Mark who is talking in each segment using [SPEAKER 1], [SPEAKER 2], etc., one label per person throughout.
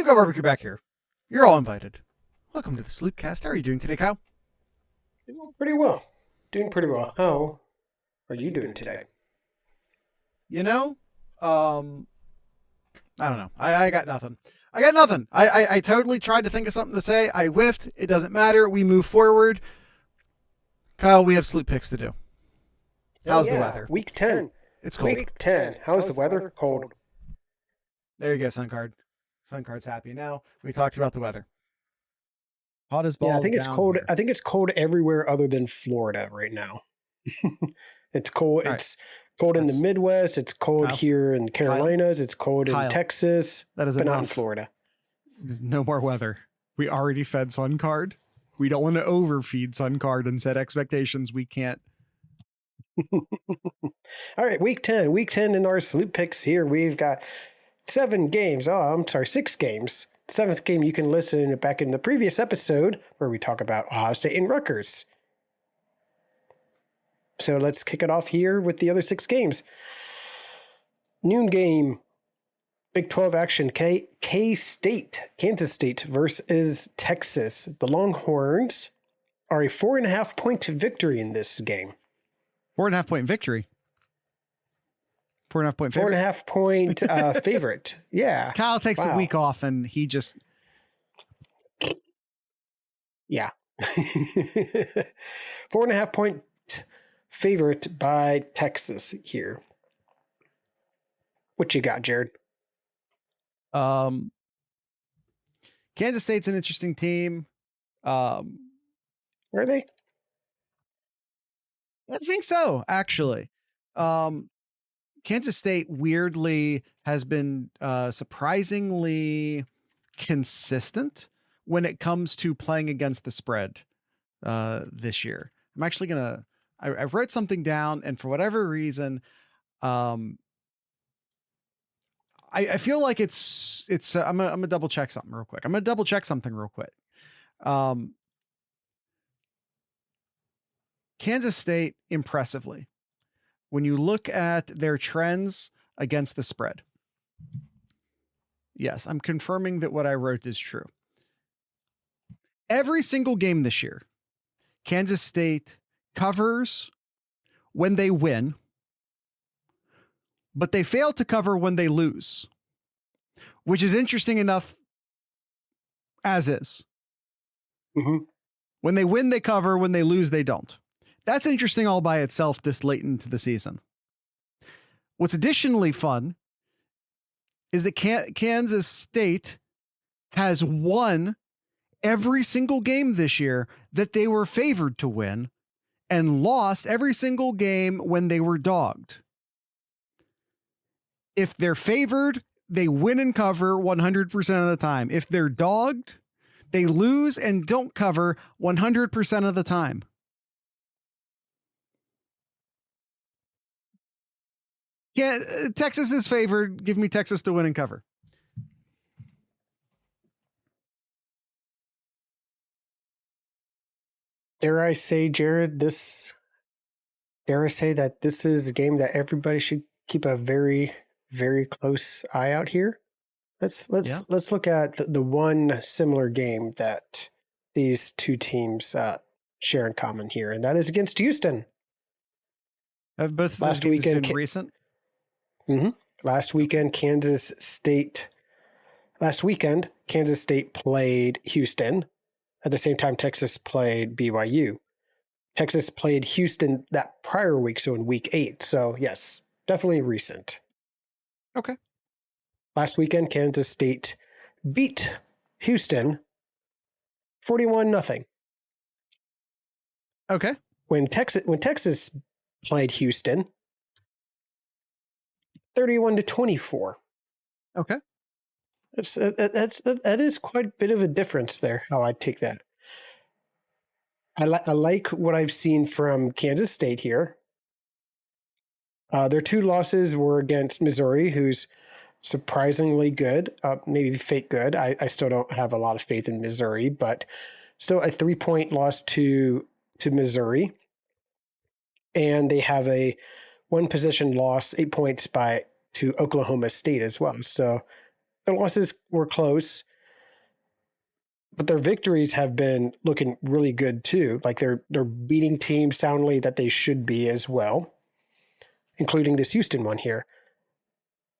[SPEAKER 1] We've got barbecue back here. You're all invited. Welcome to the SlooPcast. How are you doing today, Kyle?
[SPEAKER 2] Pretty well. Doing pretty well. How are you doing today?
[SPEAKER 1] You know, I don't know. I got nothing. I totally tried to think of something to say. I whiffed. It doesn't matter. We move forward. Kyle, we have SlooPicks to do. How's the weather?
[SPEAKER 2] Week 10.
[SPEAKER 1] It's cold.
[SPEAKER 2] Week 10. How's the weather? Cold.
[SPEAKER 1] There you go, Suncard. Suncard's happy now. We talked about the weather. Hot as balls.
[SPEAKER 2] Yeah, I think it's cold.
[SPEAKER 1] Here.
[SPEAKER 2] I think it's cold everywhere other than Florida right now. It's cold.
[SPEAKER 1] All
[SPEAKER 2] it's cold in the Midwest. It's cold
[SPEAKER 1] Kyle,
[SPEAKER 2] here in the Carolinas. It's cold in Texas.
[SPEAKER 1] That is
[SPEAKER 2] but
[SPEAKER 1] enough.
[SPEAKER 2] not in Florida.
[SPEAKER 1] There's no more weather. We already fed Suncard. We don't want to overfeed Suncard and set expectations we can't.
[SPEAKER 2] All right, week 10. Week 10 in our SlooPicks here. We've got 6 games. 7th game, you can listen back in the previous episode where we talk about Ohio State and Rutgers. So let's kick it off here with the other 6 games. Noon game, Big 12 action, KState, Kansas State versus Texas. The Longhorns are a 4.5 point victory in this game.
[SPEAKER 1] 4.5 point victory. 4.5 point favorite.
[SPEAKER 2] 4.5 point favorite. Yeah.
[SPEAKER 1] Kyle takes a week off and he just.
[SPEAKER 2] Yeah. 4.5 point favorite by Texas here. What you got, Jared?
[SPEAKER 1] Kansas State's an interesting team.
[SPEAKER 2] Are they?
[SPEAKER 1] I think so, actually. Kansas State weirdly has been surprisingly consistent when it comes to playing against the spread this year. I'm actually gonna. I wrote something down, and for whatever reason, I feel like it's. I'm gonna double check something real quick. Kansas State impressively. When you look at their trends against the spread. Yes, I'm confirming that what I wrote is true. Every single game this year, Kansas State covers when they win, but they fail to cover when they lose, which is interesting enough as is.
[SPEAKER 2] Mm-hmm.
[SPEAKER 1] When they win, they cover. When they lose, they don't. That's interesting all by itself this late into the season. What's additionally fun is that Kansas State has won every single game this year that they were favored to win and lost every single game when they were dogged. If they're favored, they win and cover 100% of the time. If they're dogged, they lose and don't cover 100% of the time. Yeah, Texas is favored. Give me Texas to win and cover.
[SPEAKER 2] Dare I say, Jared, that this is a game that everybody should keep a very, very close eye out here? Let's look at the one similar game that these two teams share in common here, and that is against Houston.
[SPEAKER 1] Have both last weekend been recent?
[SPEAKER 2] Mm-hmm. Last weekend, Kansas State played Houston. At the same time, Texas played BYU. Texas played Houston that prior week, so in week 8. So, yes, definitely recent.
[SPEAKER 1] Okay.
[SPEAKER 2] Last weekend, Kansas State beat Houston 41-0.
[SPEAKER 1] Okay.
[SPEAKER 2] When Texas played Houston, 31-24.
[SPEAKER 1] Okay.
[SPEAKER 2] That is quite a bit of a difference there, how I take that. I like what I've seen from Kansas State here. Their 2 losses were against Missouri, who's surprisingly good, maybe fake good. I still don't have a lot of faith in Missouri, but still a 3-point loss to Missouri. And they have a 1-possession loss, 8 points to Oklahoma State as well. So the losses were close. but their victories have been looking really good too. Like they're beating teams soundly that they should be as well, including this Houston one here.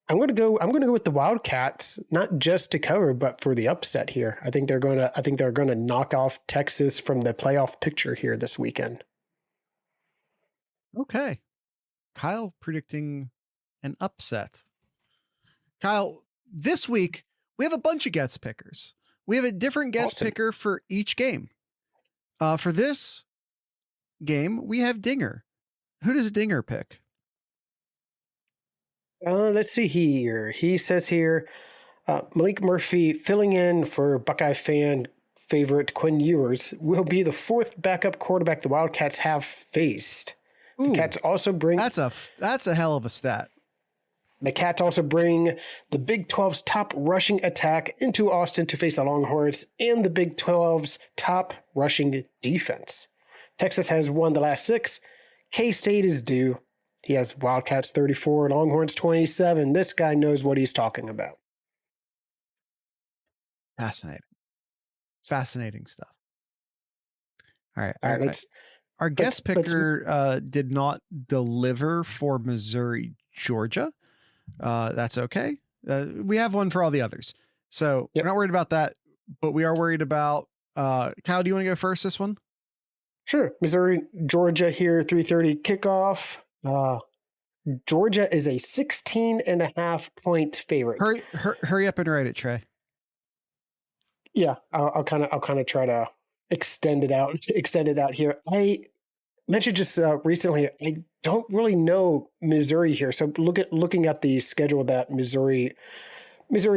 [SPEAKER 2] I'm going to go with the Wildcats, not just to cover, but for the upset here. I think they're going to knock off Texas from the playoff picture here this weekend.
[SPEAKER 1] Okay. Kyle predicting an upset. Kyle, this week we have a bunch of guest pickers. We have a different guest picker for each game. For this game, we have Dinger. Who does Dinger pick?
[SPEAKER 2] Let's see here. He says here, Malik Murphy filling in for Buckeye fan favorite Quinn Ewers will be the fourth backup quarterback the Wildcats have faced.
[SPEAKER 1] Ooh,
[SPEAKER 2] the Cats also bring
[SPEAKER 1] that's a hell of a stat.
[SPEAKER 2] The Cats also bring the Big 12's top rushing attack into Austin to face the Longhorns and the Big 12's top rushing defense. Texas has won the last 6. KState is due. He has Wildcats 34, Longhorns 27. This guy knows what he's talking about.
[SPEAKER 1] Fascinating stuff. All right. Our guest picker did not deliver for MIZZOU Georgia. That's okay. We have one for all the others. So We're not worried about that, but we are worried about, Kyle, do you want to go first this one?
[SPEAKER 2] Sure. MIZZOU Georgia here, 3:30 kickoff. Georgia is a 16.5 point favorite.
[SPEAKER 1] Hurry up and write it, Trey.
[SPEAKER 2] Yeah, I'll kind of try to extend it out here. I mentioned just recently, I don't really know Missouri here. So looking at the schedule that Missouri's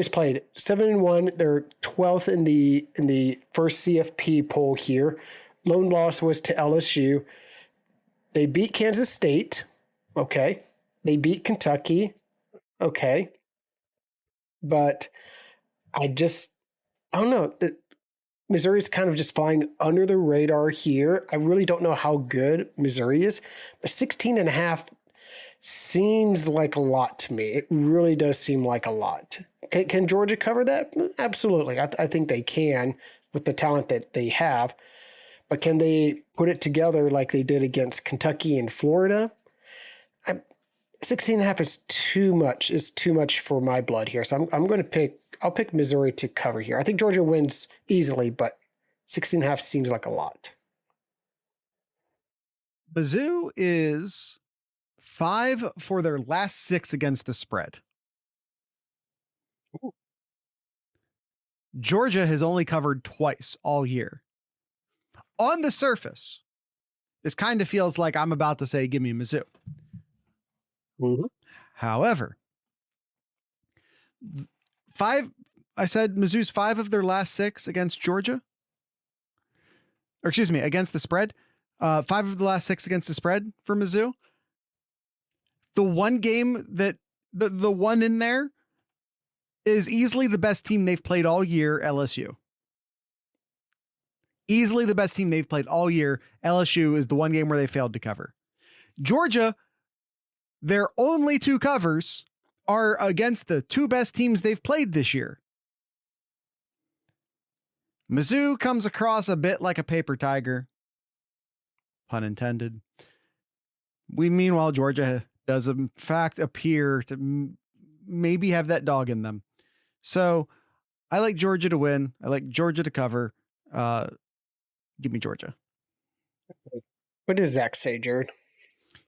[SPEAKER 2] played, 7-1. They're 12th in the first CFP poll here. Lone loss was to LSU. They beat Kansas State. Okay. They beat Kentucky. Okay. But I don't know. Missouri's kind of just flying under the radar here. I really don't know how good Missouri is, but 16.5 seems like a lot to me. It really does seem like a lot. Can Georgia cover that? Absolutely. I think they can with the talent that they have. But can they put it together like they did against Kentucky and Florida? 16.5 is too much. Is too much for my blood here. So I'm going to I'll pick Missouri to cover here. I think Georgia wins easily, but 16.5 seems like a lot.
[SPEAKER 1] MIZZOU is 5 for their last 6 against the spread. Ooh. Georgia has only covered twice all year. On the surface, this kind of feels like I'm about to say, give me MIZZOU.
[SPEAKER 2] Mm-hmm.
[SPEAKER 1] However, I said MIZZOU's 5 of their last 6 against Georgia. Or excuse me, against the spread. 5 of the last 6 against the spread for MIZZOU. The one game that the one in there is easily the best team they've played all year, LSU. Easily the best team they've played all year. LSU is the one game where they failed to cover. Georgia, their only 2 covers are against the 2 best teams they've played this year. MIZZOU comes across a bit like a paper tiger. Pun intended. Meanwhile, Georgia does in fact appear to maybe have that dog in them. So I like Georgia to win. I like Georgia to cover. Give me Georgia.
[SPEAKER 2] What does Zach say, Jared?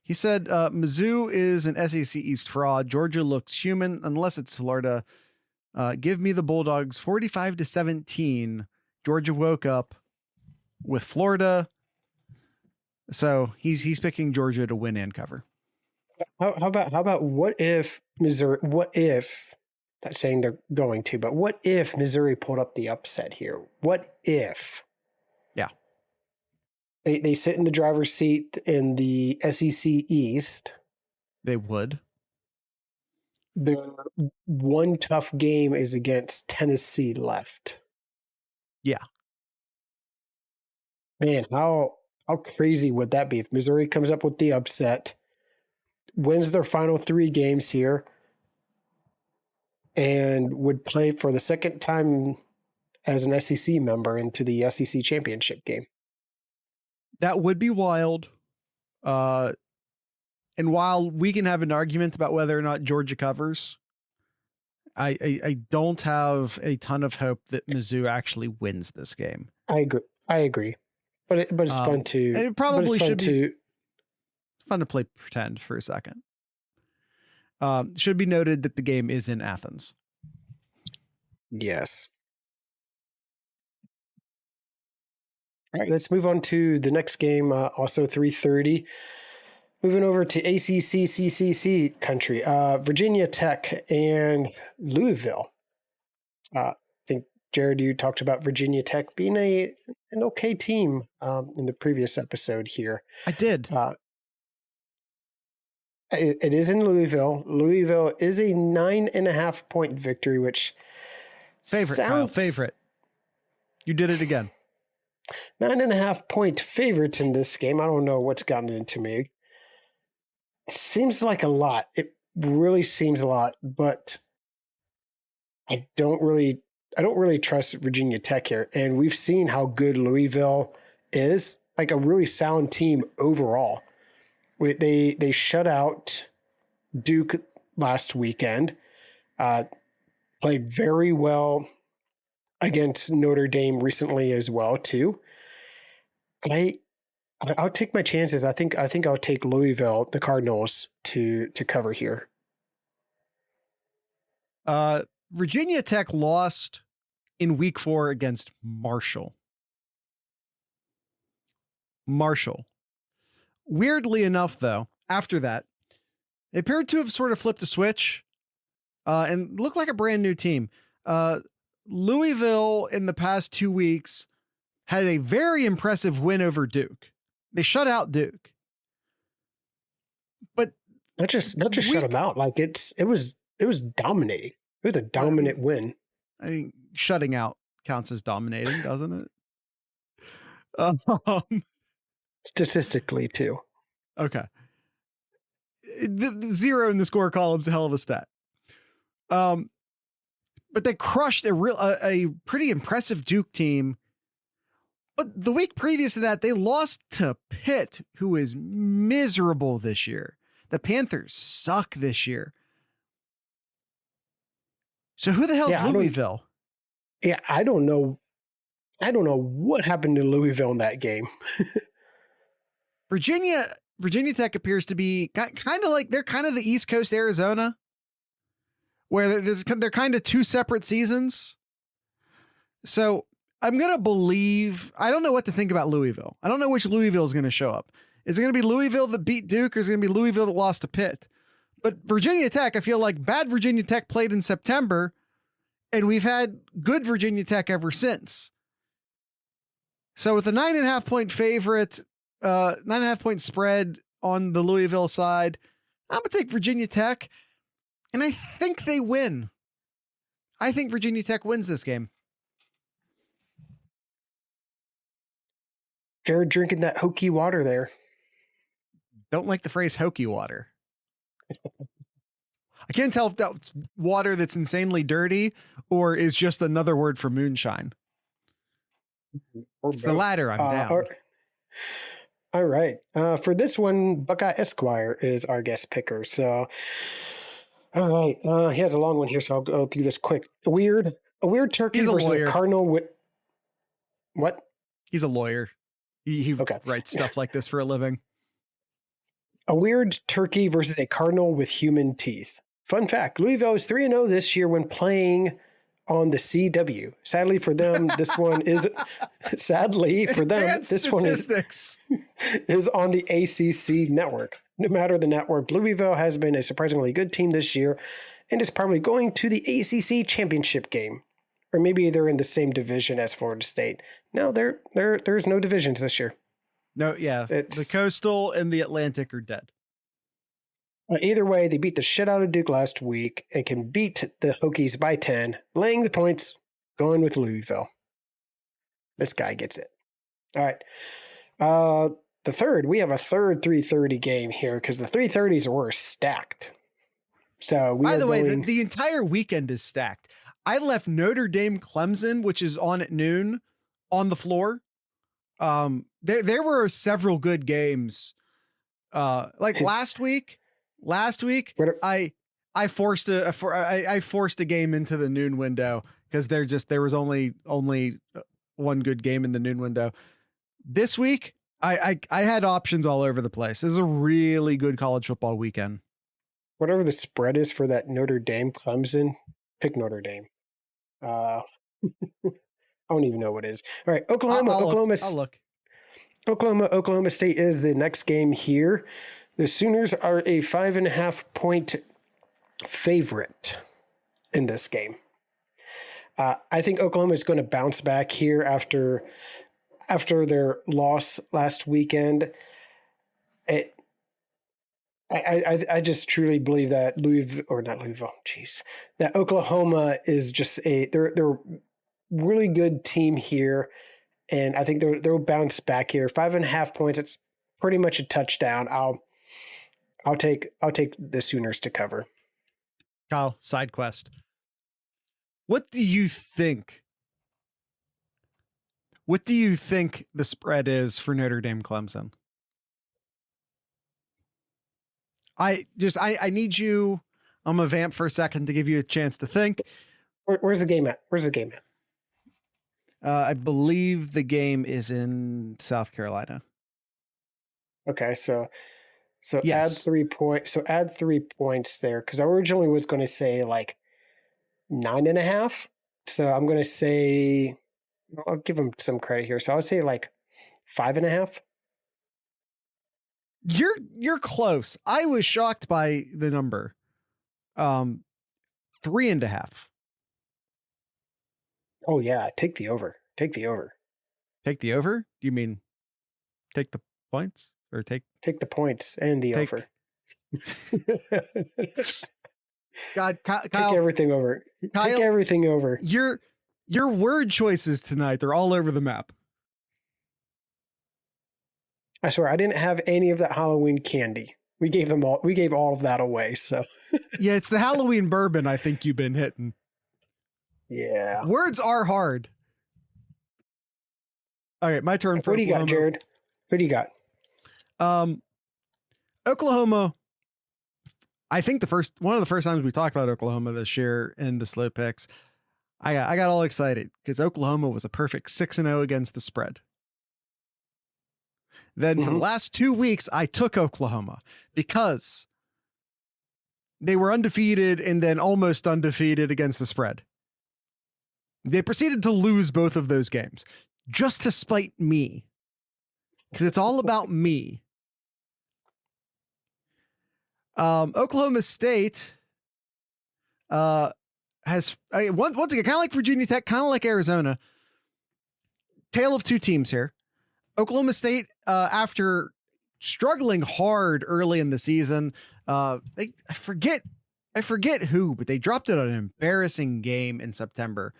[SPEAKER 1] He said, MIZZOU is an SEC East fraud. Georgia looks human unless it's Florida. Give me the Bulldogs 45-17. Georgia woke up with Florida. So he's picking Georgia to win and cover.
[SPEAKER 2] How about what if Missouri, not saying they're going to, but what if Missouri pulled up the upset here? What if?
[SPEAKER 1] Yeah.
[SPEAKER 2] They sit in the driver's seat in the SEC East.
[SPEAKER 1] They would.
[SPEAKER 2] Their one tough game is against Tennessee left.
[SPEAKER 1] Yeah.
[SPEAKER 2] Man, how crazy would that be if Missouri comes up with the upset, wins their final 3 games here, and would play for the second time as an SEC member into the SEC championship game.
[SPEAKER 1] That would be wild. And while we can have an argument about whether or not Georgia covers, I don't have a ton of hope that Mizzou actually wins this game.
[SPEAKER 2] I agree. But it's fun to.
[SPEAKER 1] And it probably should be fun to play pretend for a second. Should be noted that the game is in Athens.
[SPEAKER 2] Yes. All right, let's move on to the next game, also 3:30. Moving over to ACC/CCC country, Virginia Tech and Louisville. I think, Jared, you talked about Virginia Tech being an okay team in the previous episode here.
[SPEAKER 1] I did.
[SPEAKER 2] It is in Louisville. Louisville is a 9.5-point victory, which
[SPEAKER 1] favorite. You did it again.
[SPEAKER 2] 9.5-point favorites in this game. I don't know what's gotten into me. It seems like a lot. It really seems a lot, but I don't really trust Virginia Tech here. And we've seen how good Louisville is, like a really sound team overall. They shut out Duke last weekend, played very well against Notre Dame recently as well too. I'll take my chances. I think I'll take Louisville, the Cardinals, to cover here.
[SPEAKER 1] Virginia Tech lost in week 4 against Marshall. Weirdly enough, though, after that, they appeared to have sort of flipped a switch and looked like a brand new team. Louisville in the past 2 weeks had a very impressive win over Duke. They shut out Duke. But
[SPEAKER 2] not just shut them out. Like it was dominating. It was a dominant win.
[SPEAKER 1] I think shutting out counts as dominating, doesn't it?
[SPEAKER 2] Statistically too.
[SPEAKER 1] Okay. The 0 in the score column's a hell of a stat. But they crushed a pretty impressive Duke team. But the week previous to that, they lost to Pitt, who is miserable this year. The Panthers suck this year. So who the hell's Louisville?
[SPEAKER 2] I don't know. I don't know what happened to Louisville in that game.
[SPEAKER 1] Virginia Tech appears to be kind of like, they're kind of the East Coast Arizona, where they're kind of 2 separate seasons. So I'm going to believe, I don't know what to think about Louisville. I don't know which Louisville is going to show up. Is it going to be Louisville that beat Duke, or is it going to be Louisville that lost to Pitt? But Virginia Tech, I feel like bad Virginia Tech played in September, and we've had good Virginia Tech ever since. So with a 9.5-point favorite, 9.5-point spread on the Louisville side, I'm going to take Virginia Tech, and I think they win. I think Virginia Tech wins this game.
[SPEAKER 2] Jared drinking that hokey water there.
[SPEAKER 1] Don't like the phrase hokey water. I can't tell if that's water that's insanely dirty or is just another word for moonshine. It's the latter. I'm down.
[SPEAKER 2] All right. For this one, Buckeye Esquire is our guest picker. So, all right. He has a long one here, so I'll go through this quick. A weird turkey versus a cardinal with what?
[SPEAKER 1] He's a lawyer. He writes stuff like this for a living.
[SPEAKER 2] A weird turkey versus a cardinal with human teeth. Fun fact, Louisville is 3-0 this year when playing on the CW. Sadly for them, this one is is on the ACC network. No matter the network, Louisville has been a surprisingly good team this year and is probably going to the ACC championship game. Or maybe they're in the same division as Florida State. No, there's no divisions this year.
[SPEAKER 1] No, yeah. The Coastal and the Atlantic are dead.
[SPEAKER 2] Either way, they beat the shit out of Duke last week and can beat the Hokies by 10, laying the points, going with Louisville. This guy gets it. All right. We have a third 3:30 game here because the 3:30s were stacked. So
[SPEAKER 1] by the way, the entire weekend is stacked. I left Notre Dame Clemson, which is on at noon, on the floor. There were several good games. Like last week, I forced a game into the noon window because there was only one good game in the noon window. This week, I had options all over the place. This is a really good college football weekend.
[SPEAKER 2] Whatever the spread is for that Notre Dame Clemson, pick Notre Dame. I don't even know what it is. All right,
[SPEAKER 1] I'll look.
[SPEAKER 2] Oklahoma State is the next game here. The Sooners are a 5.5 point favorite in this game. I think Oklahoma is going to bounce back here after their loss last weekend. I just truly believe that that Oklahoma is just they're a really good team here, and I think they'll bounce back here. 5.5 points. It's pretty much a touchdown. I'll take the Sooners to cover.
[SPEAKER 1] Kyle, side quest. What do you think? What do you think the spread is for Notre Dame Clemson? I need you. I'm gonna vamp for a second to give you a chance to think.
[SPEAKER 2] Where's the game at?
[SPEAKER 1] I believe the game is in South Carolina.
[SPEAKER 2] Okay, so
[SPEAKER 1] yes.
[SPEAKER 2] add 3 points. So add 3 points there, because I originally was going to say like 9.5. So I'm going to say, I'll give them some credit here. So I would say like 5.5.
[SPEAKER 1] You're close. I was shocked by the number. 3.5.
[SPEAKER 2] Oh yeah, take the over.
[SPEAKER 1] Take the over? Do you mean take the points or take
[SPEAKER 2] the points and the over?
[SPEAKER 1] God, Kyle,
[SPEAKER 2] take everything over.
[SPEAKER 1] Kyle,
[SPEAKER 2] take everything over.
[SPEAKER 1] Your word choices tonight, they're all over the map.
[SPEAKER 2] I swear, I didn't have any of that Halloween candy. We gave all of that away. So
[SPEAKER 1] yeah, it's the Halloween bourbon I think you've been hitting.
[SPEAKER 2] Yeah.
[SPEAKER 1] Words are hard. All right, my turn.
[SPEAKER 2] What do you got, Jared? Who do you got?
[SPEAKER 1] Oklahoma. I think one of the first times we talked about Oklahoma this year in the SlooPicks, I got all excited because Oklahoma was a perfect 6-0 against the spread. Then for the last 2 weeks, I took Oklahoma because they were undefeated and then almost undefeated against the spread. They proceeded to lose both of those games just to spite me because it's all about me. Oklahoma State has once again, kind of like Virginia Tech, kind of like Arizona, tale of two teams here. Oklahoma State, after struggling hard early in the season, I forget who, but they dropped it on an embarrassing game in September.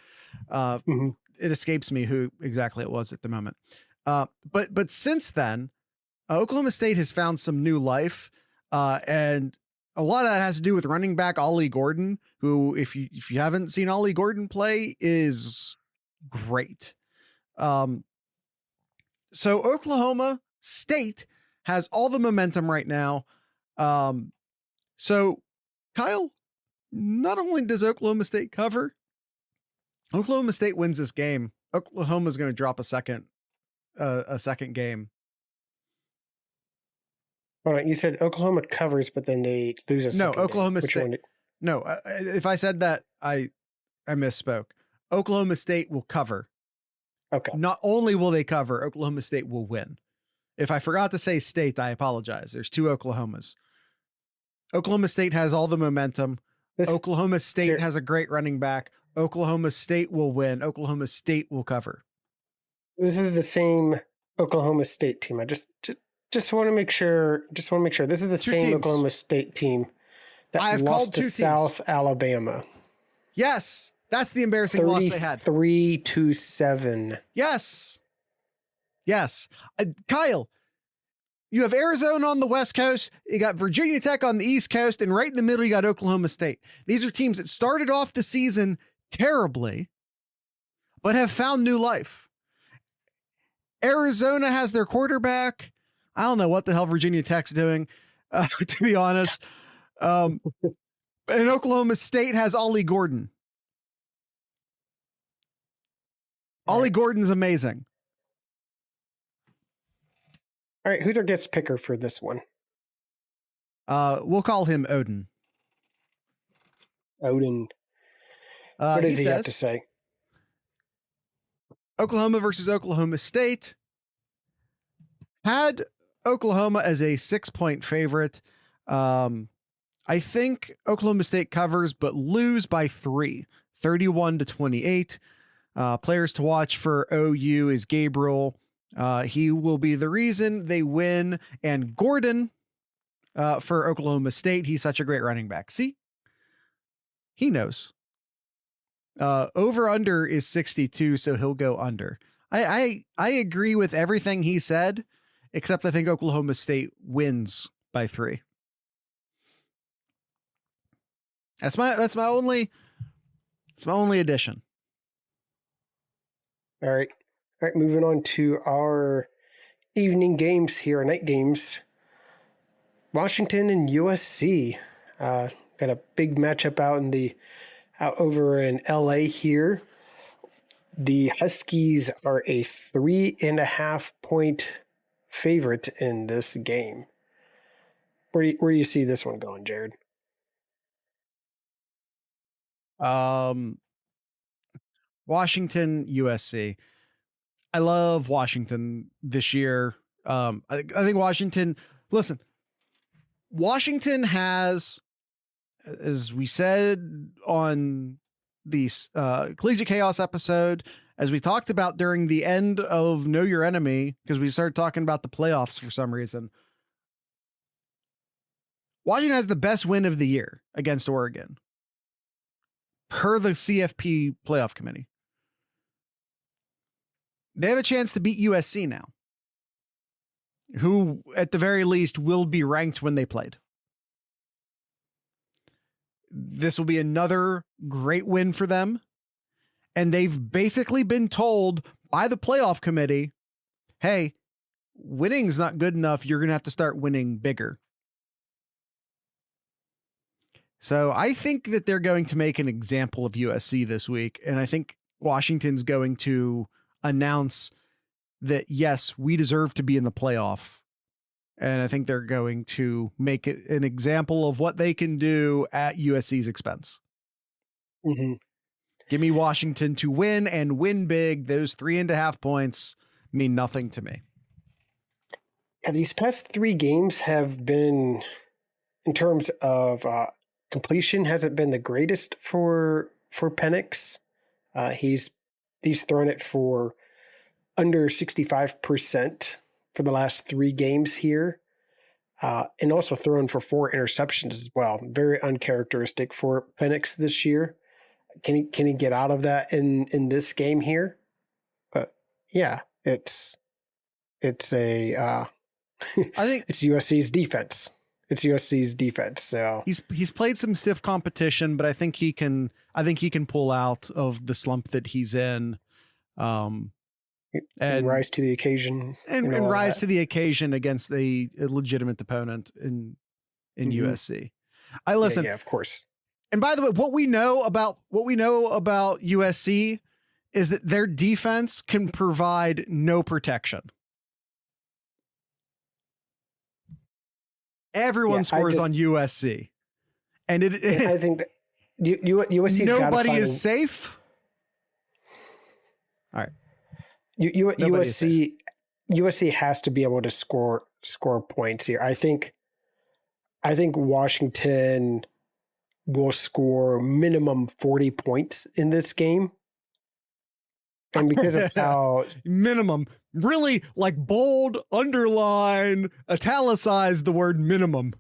[SPEAKER 1] It escapes me who exactly it was at the moment. But since then, Oklahoma State has found some new life, and a lot of that has to do with running back Ollie Gordon, who, if you haven't seen Ollie Gordon play, is great. So Oklahoma State has all the momentum right now. So Kyle, not only does Oklahoma State cover, Oklahoma State wins this game. Oklahoma's going to drop a second game.
[SPEAKER 2] All right, you said Oklahoma covers, but then they lose a second.
[SPEAKER 1] No, Oklahoma State. No, if I said that, I misspoke. Oklahoma State will cover.
[SPEAKER 2] Okay.
[SPEAKER 1] Not only will they cover, Oklahoma State will win. If I forgot to say state, I apologize. There's two Oklahomas. Oklahoma State has all the momentum. Oklahoma State has a great running back. Oklahoma State will win. Oklahoma State will cover.
[SPEAKER 2] This is the same Oklahoma State team. I just want to make sure. This is the same Oklahoma State team that lost to South Alabama.
[SPEAKER 1] Yes, that's the embarrassing loss they had.
[SPEAKER 2] 33-7.
[SPEAKER 1] Yes. Kyle, you have Arizona on the West Coast. You got Virginia Tech on the East Coast, and right in the middle, you got Oklahoma State. These are teams that started off the season terribly, but have found new life. Arizona has their quarterback. I don't know what the hell Virginia Tech's doing, to be honest. And Oklahoma State has Ollie Gordon. Ollie Gordon's amazing.
[SPEAKER 2] All right, who's our guest picker for this one?
[SPEAKER 1] We'll call him Odin.
[SPEAKER 2] Odin. What does he have to say?
[SPEAKER 1] Oklahoma versus Oklahoma State. Had Oklahoma as a 6-point favorite. I think Oklahoma State covers, but lose by 3, 31-28. Players to watch for OU is Gabriel. He will be the reason they win. And Gordon for Oklahoma State. He's such a great running back. See? He knows. Over under is 62, so he'll go under. I agree with everything he said, except I think Oklahoma State wins by 3. That's my only addition.
[SPEAKER 2] All right. Moving on to our evening games here, night games. Washington and USC. Got a big matchup out over in LA here. The Huskies are a 3.5 point favorite in this game. Where do you see this one going, Jared?
[SPEAKER 1] Washington, USC. I love Washington this year. I think Washington, listen, Washington has, as we said on the Collegiate Chaos episode, as we talked about during the end of Know Your Enemy, because we started talking about the playoffs for some reason, Washington has the best win of the year against Oregon, per the CFP playoff committee. They have a chance to beat USC now, who at the very least will be ranked when they played. This will be another great win for them. And they've basically been told by the playoff committee, hey, winning's not good enough. You're going to have to start winning bigger. So I think that they're going to make an example of USC this week. And I think Washington's going to announce that, yes, we deserve to be in the playoff. And I think they're going to make it an example of what they can do at USC's expense.
[SPEAKER 2] Mm-hmm.
[SPEAKER 1] Give me Washington to win and win big. Those 3.5 points mean nothing to me.
[SPEAKER 2] Yeah, these past 3 games have been, in terms of completion, hasn't been the greatest for Penix. He's thrown it for under 65% for the last 3 games here, and also thrown for 4 interceptions as well. Very uncharacteristic for Penix this year. Can he get out of that in this game here? Yeah, it's a I think it's USC's defense. It's USC's defense. So
[SPEAKER 1] he's played some stiff competition, but I think he can pull out of the slump that he's in. And
[SPEAKER 2] rise to the occasion
[SPEAKER 1] and rise to the occasion against a legitimate opponent in USC. I listen.
[SPEAKER 2] Yeah, of course.
[SPEAKER 1] And by the way, what we know about USC is that their defense can provide no protection. Everyone scores on USC, and
[SPEAKER 2] I think that USC
[SPEAKER 1] nobody is safe. All right.
[SPEAKER 2] USC has to be able to score points here. I think Washington will score minimum 40 points in this game. And because of how
[SPEAKER 1] minimum, really, like, bold, underline, italicize the word minimum.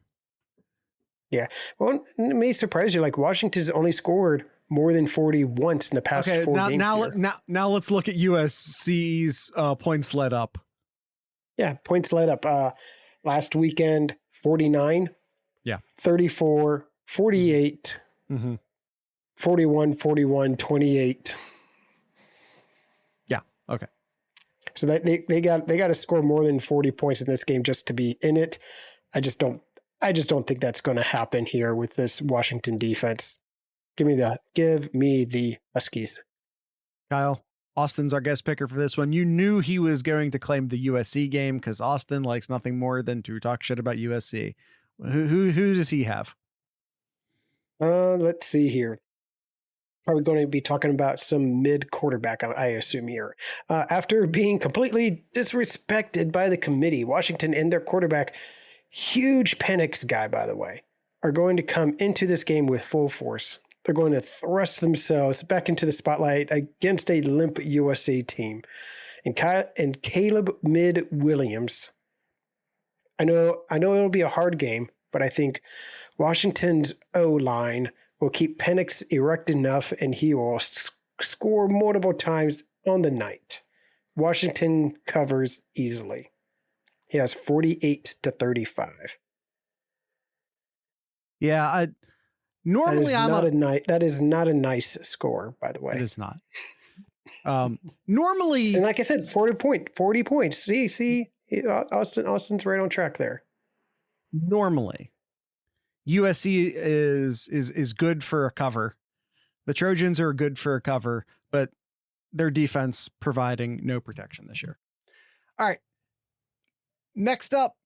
[SPEAKER 2] Yeah. Well, it may surprise you. Like, Washington's only scored more than 40 once in the past 4 games.
[SPEAKER 1] Now let's look at USC's points led up.
[SPEAKER 2] Yeah, points led up. Last weekend, 49.
[SPEAKER 1] Yeah.
[SPEAKER 2] 34, 48.
[SPEAKER 1] Mm-hmm.
[SPEAKER 2] 41, 28.
[SPEAKER 1] Yeah. Okay.
[SPEAKER 2] So that they got to score more than 40 points in this game just to be in it. I just don't think that's going to happen here with this Washington defense. Give me the Huskies.
[SPEAKER 1] Kyle, Austin's our guest picker for this one. You knew he was going to claim the USC game because Austin likes nothing more than to talk shit about USC. Who does he have?
[SPEAKER 2] Let's see here. Probably going to be talking about some mid quarterback, I assume here. After being completely disrespected by the committee, Washington and their quarterback, huge Penix guy, by the way, are going to come into this game with full force. They're going to thrust themselves back into the spotlight against a limp USC team. And Caleb Williams. I know it'll be a hard game, but I think Washington's O-line will keep Penix erect enough, and he will score multiple times on the night. Washington covers easily. He has 48-35.
[SPEAKER 1] Yeah,
[SPEAKER 2] that is not a nice score, by the way.
[SPEAKER 1] It is not. Normally,
[SPEAKER 2] and like I said, 40 points. See, Austin's right on track there.
[SPEAKER 1] Normally, USC is good for a cover. The Trojans are good for a cover, but their defense providing no protection this year. All right. Next up,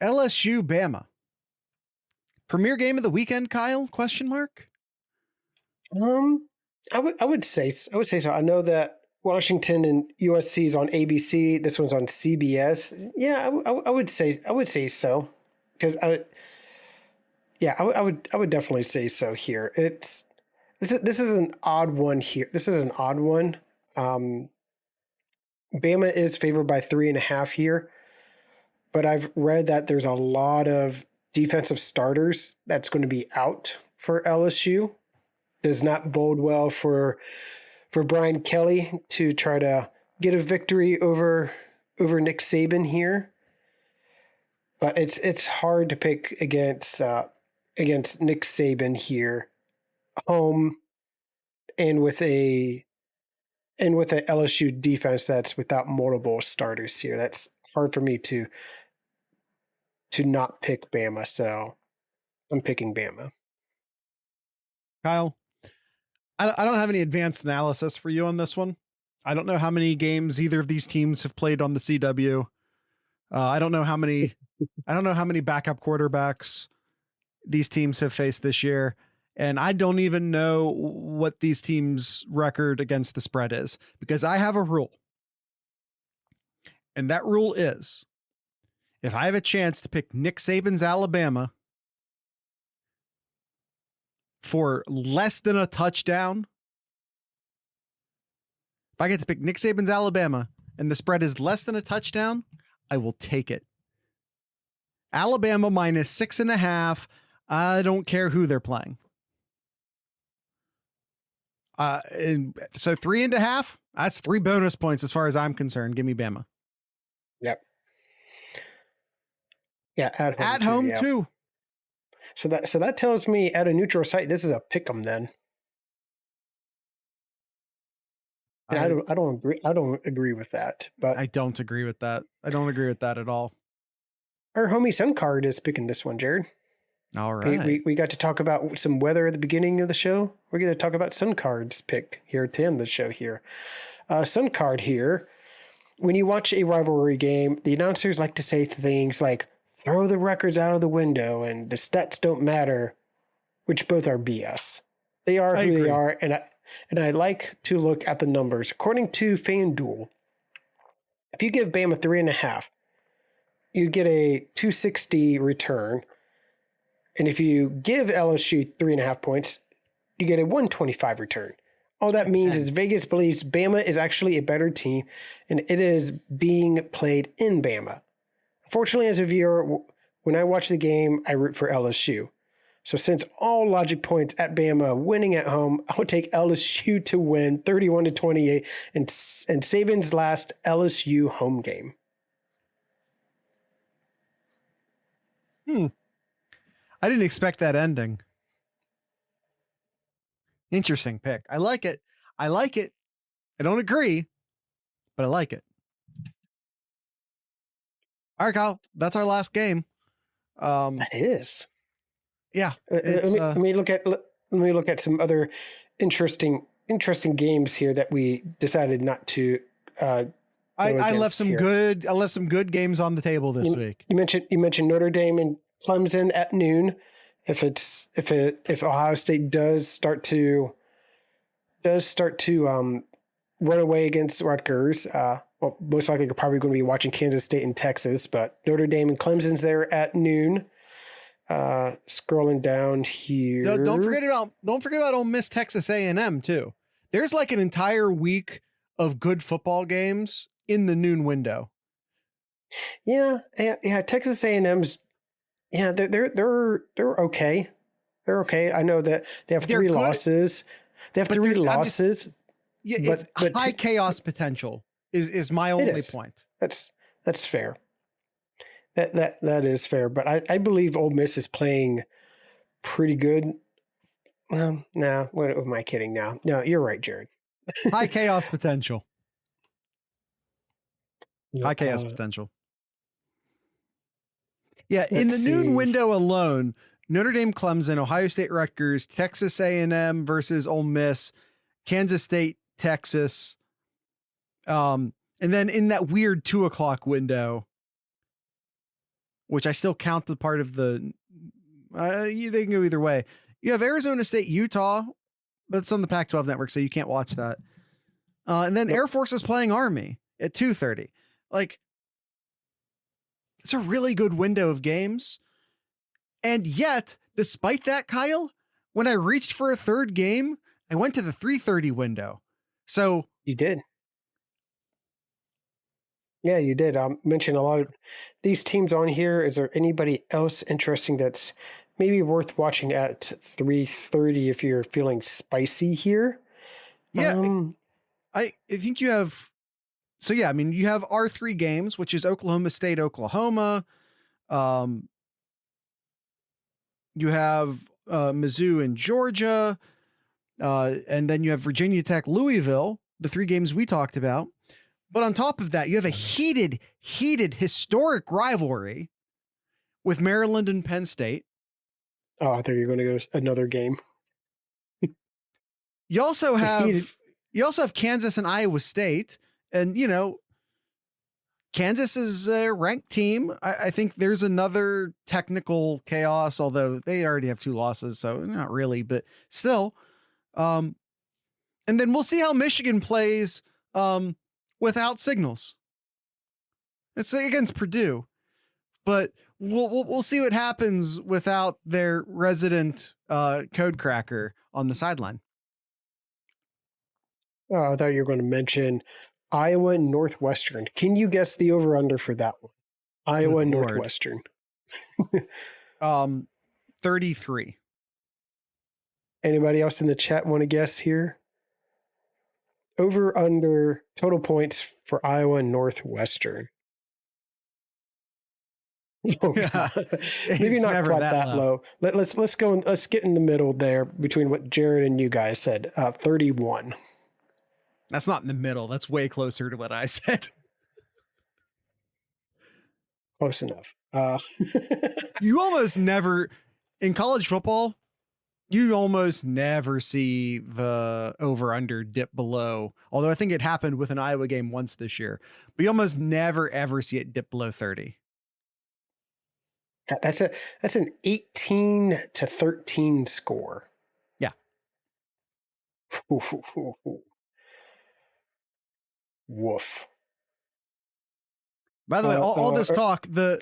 [SPEAKER 1] LSU Bama. Premier game of the weekend, Kyle? Question mark.
[SPEAKER 2] I would say so. I know that Washington and USC is on ABC. This one's on CBS. Yeah, I would say so, because I would definitely say so here. This is an odd one here. This is an odd one. Bama is favored by 3.5 here, but I've read that there's a lot of defensive starters that's going to be out for LSU. Does not bode well for Brian Kelly to try to get a victory over Nick Saban here. But it's hard to pick against Nick Saban here, home, and with a LSU defense that's without multiple starters here. That's hard for me to not pick Bama, so I'm picking Bama.
[SPEAKER 1] Kyle, I don't have any advanced analysis for you on this one. I don't know how many games either of these teams have played on the CW. I don't know how many backup quarterbacks these teams have faced this year. And I don't even know what these teams' record against the spread is, because I have a rule. And that rule is, if I have a chance to pick Nick Saban's Alabama for less than a touchdown, if I get to pick Nick Saban's Alabama and the spread is less than a touchdown, I will take it. Alabama minus 6.5. I don't care who they're playing. So 3.5, that's 3 bonus points as far as I'm concerned. Give me Bama.
[SPEAKER 2] Yep. Yeah,
[SPEAKER 1] at home too.
[SPEAKER 2] So that tells me at a neutral site, this is a pick 'em then. I don't agree with that, but
[SPEAKER 1] I don't agree with that. I don't agree with that at all.
[SPEAKER 2] Our homie Sun Card is picking this one, Jared.
[SPEAKER 1] All right.
[SPEAKER 2] We got to talk about some weather at the beginning of the show. We're going to talk about Sun Card's pick here to end the show here. Sun Card here. When you watch a rivalry game, the announcers like to say things like, throw the records out of the window and the stats don't matter, which both are BS. They are who they are, and I like to look at the numbers. According to FanDuel, if you give Bama 3.5, you get a 260 return. And if you give LSU 3.5 points, you get a 125 return. All that means is Vegas believes Bama is actually a better team, and it is being played in Bama. Unfortunately, as a viewer, when I watch the game, I root for LSU. So since all logic points at Bama winning at home, I will take LSU to win 31-28 and Saban's last LSU home game.
[SPEAKER 1] I didn't expect that ending. Interesting pick. I like it. I don't agree, but I like it. All right, Kyle. That's our last game.
[SPEAKER 2] It is.
[SPEAKER 1] Yeah.
[SPEAKER 2] Let me look at some other interesting games here that we decided not to.
[SPEAKER 1] I left some good games on the table this week.
[SPEAKER 2] You mentioned Notre Dame and Clemson at noon. If Ohio State does start to run away against Rutgers, well, most likely you're probably going to be watching Kansas State and Texas, but Notre Dame and Clemson's there at noon. Scrolling down here.
[SPEAKER 1] Don't forget about Ole Miss, Texas A&M too. There's like an entire week of good football games in the noon window.
[SPEAKER 2] Yeah. Texas A&M's. Yeah, they're okay. They're okay. I know that they have three losses. They have three losses.
[SPEAKER 1] It's high chaos potential is my only point.
[SPEAKER 2] That's fair. That is fair. But I believe Ole Miss is playing pretty good. No, what am I kidding now? No, you're right, Jared.
[SPEAKER 1] High chaos potential. High chaos potential. Yeah, in the noon window alone, Notre Dame, Clemson, Ohio State, Rutgers, Texas A&M versus Ole Miss, Kansas State, Texas. And then in that weird 2:00 window, which I still count the part of the, they can go either way. You have Arizona State, Utah. That's on the Pac-12 network, so you can't watch that. And then Air Force is playing Army at 2:30. Like, it's a really good window of games. And yet, despite that, Kyle, when I reached for a third game, I went to the 3:30 window. So
[SPEAKER 2] you did. Yeah, you did. Mention a lot of these teams on here. Is there anybody else interesting that's maybe worth watching at 3:30 if you're feeling spicy here?
[SPEAKER 1] Yeah, I think you have. So yeah, I mean, you have our 3 games, which is Oklahoma State, Oklahoma. You have Mizzou and Georgia, and then you have Virginia Tech, Louisville. The 3 games we talked about. But on top of that, you have a heated, historic rivalry with Maryland and Penn State.
[SPEAKER 2] Oh, I thought you were going to go another game.
[SPEAKER 1] You also have Kansas and Iowa State, and Kansas is a ranked team. I think there's another technical chaos, although they already have 2 losses, so not really, but still. And then we'll see how Michigan plays without signals. It's against Purdue, but we'll see what happens without their resident code cracker on the sideline.
[SPEAKER 2] Oh, I thought you were going to mention Iowa and Northwestern. Can you guess the over/under for that one? Iowa and Northwestern.
[SPEAKER 1] 33.
[SPEAKER 2] Anybody else in the chat want to guess here? Over/under total points for Iowa and Northwestern. Oh, yeah. Maybe not quite that low. Let's go and let's get in the middle there between what Jared and you guys said. 31.
[SPEAKER 1] That's not in the middle. That's way closer to what I said.
[SPEAKER 2] Close enough.
[SPEAKER 1] You almost never, in college football, you almost never see the over/under dip below. Although I think it happened with an Iowa game once this year, but you almost never ever see it dip below 30.
[SPEAKER 2] That's an 18-13 score.
[SPEAKER 1] Yeah.
[SPEAKER 2] Woof.
[SPEAKER 1] By the way, all this talk, the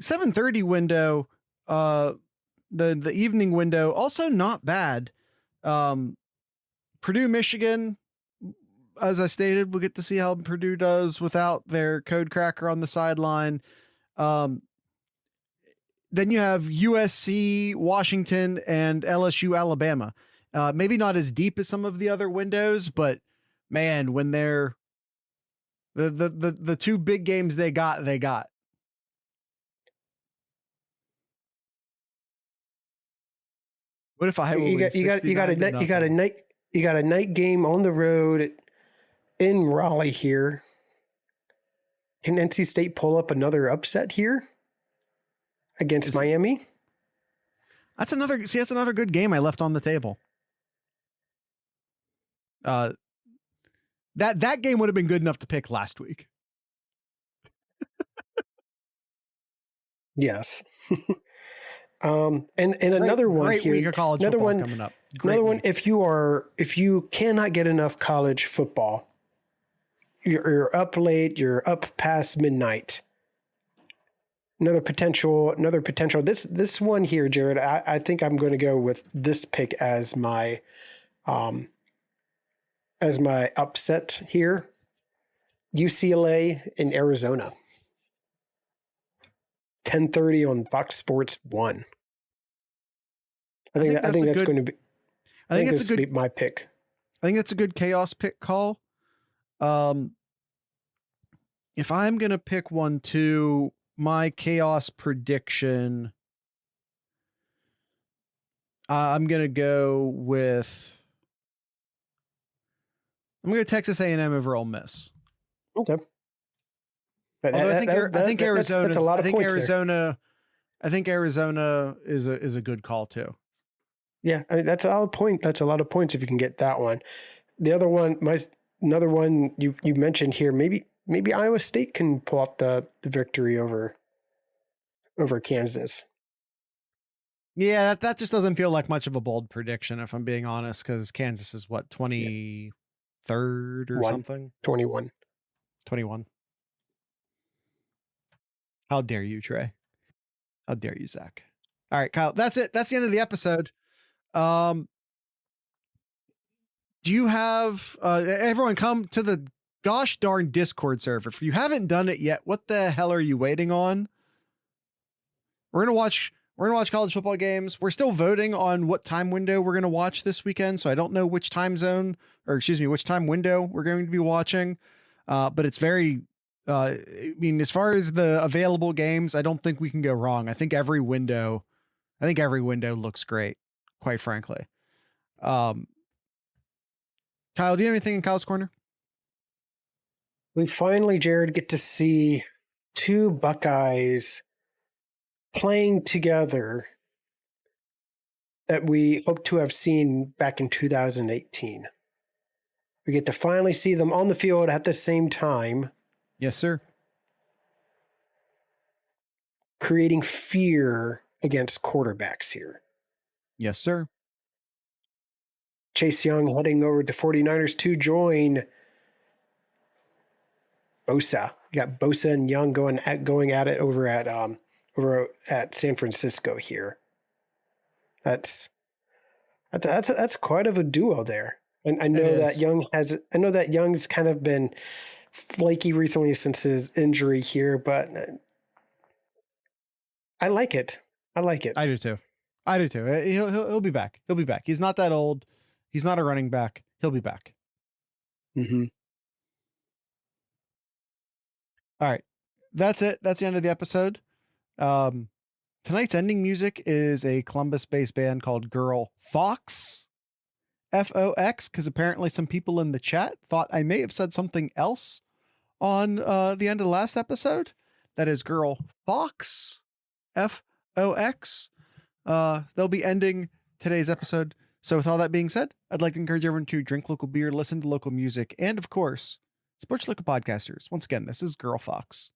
[SPEAKER 1] 7:30 window, the evening window, also not bad. Purdue, Michigan, as I stated, we'll get to see how Purdue does without their code cracker on the sideline. Then you have USC, Washington, and LSU, Alabama. Maybe not as deep as some of the other windows, but man, when they're the 2 big games they got. What if Iowa wins
[SPEAKER 2] You got a night game on the road in Raleigh here. Can NC State pull up another upset here against Miami?
[SPEAKER 1] That's another good game I left on the table. That game would have been good enough to pick last week.
[SPEAKER 2] Yes. And another one
[SPEAKER 1] great
[SPEAKER 2] here.
[SPEAKER 1] Week of college
[SPEAKER 2] another
[SPEAKER 1] football
[SPEAKER 2] one
[SPEAKER 1] coming up.
[SPEAKER 2] Another one. If you cannot get enough college football, you're up late. You're up past midnight. Another potential. This one here, Jared. I think I'm going to go with this pick as my upset here. UCLA in Arizona. 10:30 on Fox Sports 1. I think that's going to be. I think that's going to be my pick.
[SPEAKER 1] I think that's a good chaos pick call. If I'm going to pick one too, my chaos prediction, I'm going to go with. I'm going to Texas A&M over Ole Miss.
[SPEAKER 2] Okay.
[SPEAKER 1] I think Arizona.
[SPEAKER 2] That's a lot of points
[SPEAKER 1] Arizona. I think Arizona is a good call too.
[SPEAKER 2] Yeah, I mean, that's a lot of point. That's a lot of points if you can get that one. The other one, another one you mentioned here. Maybe Iowa State can pull up the victory over Kansas.
[SPEAKER 1] Yeah, that just doesn't feel like much of a bold prediction, if I'm being honest, because Kansas is what 23rd or something.
[SPEAKER 2] 21.
[SPEAKER 1] How dare you, Trey? How dare you, Zach? All right, Kyle, that's it. That's the end of the episode. Do you have everyone come to the gosh darn Discord server? If you haven't done it yet, what the hell are you waiting on? We're gonna watch college football games. We're still voting on what time window we're gonna watch this weekend, so I don't know which time window we're going to be watching. But it's very I mean, as far as the available games, I don't think we can go wrong. I think every window looks great, quite frankly. Kyle, do you have anything in Kyle's Corner?
[SPEAKER 2] We finally, Jared, get to see two Buckeyes playing together that we hope to have seen back in 2018. We get to finally see them on the field at the same time.
[SPEAKER 1] Yes, sir.
[SPEAKER 2] Creating fear against quarterbacks here.
[SPEAKER 1] Yes, sir.
[SPEAKER 2] Chase Young heading over to 49ers to join Bosa. You got Bosa and Young going at it over at San Francisco here. That's quite of a duo there. And I know that Young's kind of been flaky recently since his injury here, but I like it. I do too.
[SPEAKER 1] He'll be back. He's not that old. He's not a running back. He'll be back.
[SPEAKER 2] Mm-hmm.
[SPEAKER 1] All right. That's it. That's the end of the episode. Tonight's ending music is a Columbus-based band called Girl Fox. Fox, because apparently some people in the chat thought I may have said something else on the end of the last episode. That is Girl Fox. Fox. They'll be ending today's episode. So with all that being said, I'd like to encourage everyone to drink local beer, listen to local music, and of course, support your local podcasters. Once again, this is Girl Fox.